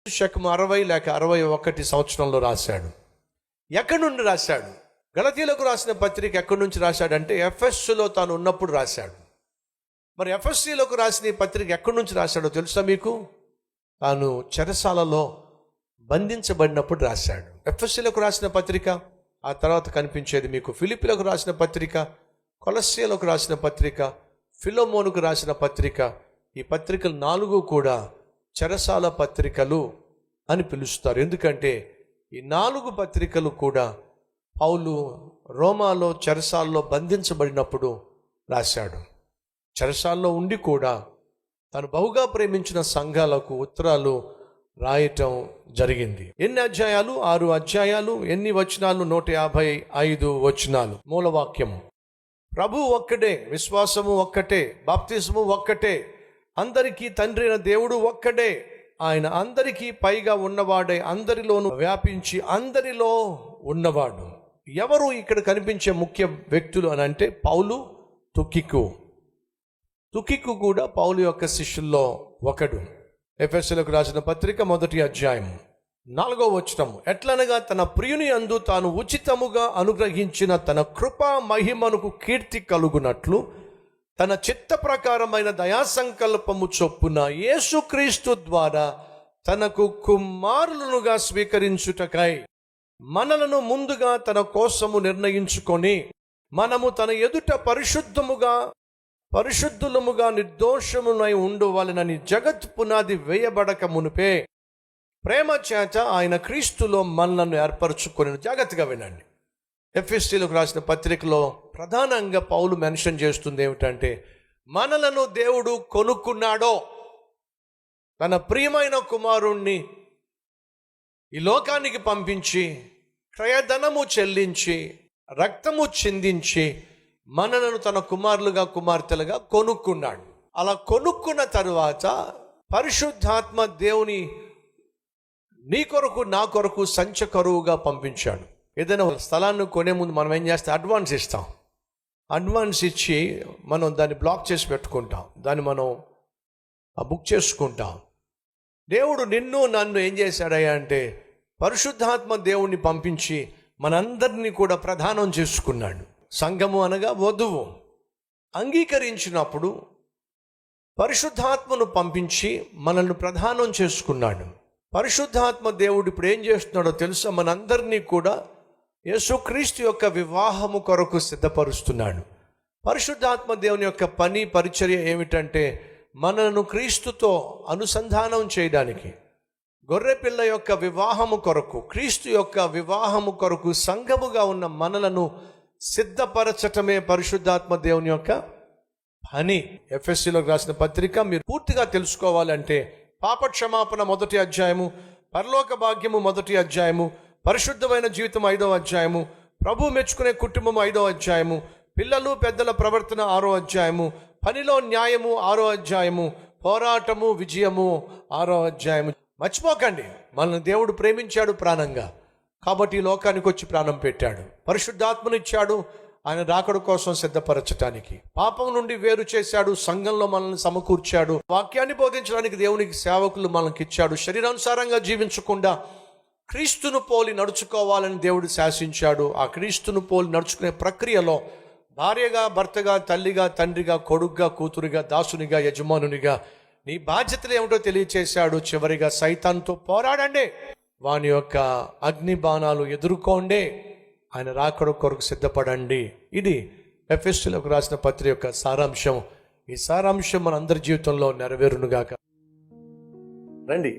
శకము 60 లేక 61 సంవత్సరంలో రాశాడు. ఎక్కడి నుండి రాశాడు? గలతీలకు రాసిన పత్రిక ఎక్కడి నుంచి రాశాడంటే ఎఫెస్సులో తాను ఉన్నప్పుడు రాశాడు. మరి ఎఫెస్సీలకు రాసిన ఈ పత్రిక ఎక్కడి నుంచి రాశాడో తెలుసా మీకు? తాను చెరసాలలో బంధించబడినప్పుడు రాశాడు. ఎఫెస్సీలకు రాసిన పత్రిక, ఆ తర్వాత కనిపించేది మీకు ఫిలిప్పీలకు రాసిన పత్రిక, కొలస్సీలకు రాసిన పత్రిక, ఫిలోమోనుకు రాసిన పత్రిక. ఈ పత్రికలు 4 కూడా చెరసాల పత్రికలు అని పిలుస్తారు. ఎందుకంటే ఈ 4 పత్రికలు కూడా పౌలు రోమాలో చెరసాల్లో బంధించబడినప్పుడు రాశాడు. చెరసాల్లో ఉండి కూడా తను బహుగా ప్రేమించిన సంఘాలకు ఉత్తరాలు రాయటం జరిగింది. ఎన్ని అధ్యాయాలు? 6 అధ్యాయాలు. ఎన్ని వచనాలు? 155 వచనాలు. మూలవాక్యము: ప్రభు ఒక్కడే, విశ్వాసము ఒక్కటే, బాప్తిస్ము ఒక్కటే, అందరికీ తండ్రి అయిన దేవుడు ఒక్కడే, ఆయన అందరికీ పైగా ఉన్నవాడే, అందరిలోనూ వ్యాపించి అందరిలో ఉన్నవాడు. ఎవరు ఇక్కడ కనిపించే ముఖ్య వ్యక్తులు అని అంటే పౌలు, తుకికు కూడా పౌలు యొక్క శిష్యుల్లో ఒకడు. ఎఫెసీయులకు రాసిన పత్రిక 1వ అధ్యాయం 4వ వచనం: ఎట్లనగా తన ప్రియుని యందు తాను ఉచితముగా అనుగ్రహించిన తన కృపా మహిమనుకు కీర్తి కలుగునట్లు తన చిత్త ప్రకారమైన దయాసంకల్పము చొప్పున యేసుక్రీస్తు ద్వారా తనకు కుమారులనుగా స్వీకరించుటకై మనలను ముందుగా తన కోసము నిర్ణయించుకొని మనము తన ఎదుట పరిశుద్ధులముగా నిర్దోషమునై ఉండవలెనని జగత్ పునాది వేయబడక మునిపే ప్రేమ చేత ఆయన క్రీస్తులో మనలను ఏర్పరచుకొని. జాగ్రత్తగా వినండి. ఎఫెసీయులకు రాసిన పత్రికలో ప్రధానంగా పౌలు మెన్షన్ చేస్తుంది ఏమిటంటే, మనలను దేవుడు కొనుక్కున్నాడో, తన ప్రియమైన కుమారుణ్ణి ఈ లోకానికి పంపించి క్రయధనము చెల్లించి రక్తము చిందించి మనలను తన కుమారులుగా కుమార్తెలుగా కొనుక్కున్నాడు. అలా కొనుక్కున్న తరువాత పరిశుద్ధాత్మ దేవుని నీ కొరకు నా కొరకు సంచకరువుగా పంపించాడు. ఏదైనా స్థలాన్ని కొనే ముందు మనం ఏం చేస్తాం? అడ్వాన్స్ ఇస్తాం. అడ్వాన్స్ ఇచ్చి మనం దాన్ని బ్లాక్ చేసి పెట్టుకుంటాం, దాన్ని మనం బుక్ చేసుకుంటాం. దేవుడు నిన్ను నన్ను ఏం చేశాడయ్యా అంటే పరిశుద్ధాత్మ దేవుణ్ణి పంపించి మనందరినీ కూడా ప్రధానం చేసుకున్నాడు. సంఘము అనగా వధువు అంగీకరించినప్పుడు పరిశుద్ధాత్మను పంపించి మనల్ని ప్రధానం చేసుకున్నాడు. పరిశుద్ధాత్మ దేవుడు ఇప్పుడు ఏం చేస్తున్నాడో తెలుసా? మనందరినీ కూడా యేసుక్రీస్తు యొక్క వివాహము కొరకు సిద్ధపరుస్తున్నాడు. పరిశుద్ధాత్మ దేవుని యొక్క పని పరిచర్య ఏమిటంటే మనను క్రీస్తుతో అనుసంధానం చేయడానికి, గొర్రెపిల్ల యొక్క వివాహము కొరకు, క్రీస్తు యొక్క వివాహము కొరకు సంఘముగా ఉన్న మనలను సిద్ధపరచటమే పరిశుద్ధాత్మ దేవుని యొక్క పని. ఎఫెసీయులకు రాసిన పత్రిక మీరు పూర్తిగా తెలుసుకోవాలంటే పాపక్షమాపణ 1వ అధ్యాయము, పరలోక భాగ్యము 1వ అధ్యాయము, పరిశుద్ధమైన జీవితం 5వ అధ్యాయము, ప్రభు మెచ్చుకునే కుటుంబం 5వ అధ్యాయము, పిల్లలు పెద్దల ప్రవర్తన 6వ అధ్యాయము, పనిలో న్యాయము 6వ అధ్యాయము, పోరాటము విజయము 6వ అధ్యాయము. మర్చిపోకండి, మనల్ని దేవుడు ప్రేమించాడు ప్రాణంగా, కాబట్టి ఈ లోకానికి వచ్చి ప్రాణం పెట్టాడు. పరిశుద్ధాత్మను ఇచ్చాడు ఆయన రాకడ కోసం సిద్ధపరచటానికి. పాపం నుండి వేరు చేశాడు, సంఘంలో మనల్ని సమకూర్చాడు, వాక్యాన్ని బోధించడానికి దేవునికి సేవకులు మనకి ఇచ్చాడు. శరీరానుసారంగా జీవించకుండా క్రీస్తును పోలి నడుచుకోవాలని దేవుడు శాసించాడు. ఆ క్రీస్తును పోలి నడుచుకునే ప్రక్రియలో భార్యగా, భర్తగా, తల్లిగా, తండ్రిగా, కొడుగ్గా, కూతురుగా, దాసునిగా, యజమానునిగా నీ బాధ్యతలు ఏమిటో తెలియచేశాడు. చివరిగా సైతాన్తో పోరాడండి, వాని యొక్క అగ్ని బాణాలు ఎదుర్కోండి, ఆయన రాకడ కొరకు సిద్ధపడండి. ఇది ఎఫెసీయులకు రాసిన పత్రిక యొక్క సారాంశం. ఈ సారాంశం మన అందరి జీవితంలో నెరవేరునుగాక. రండి.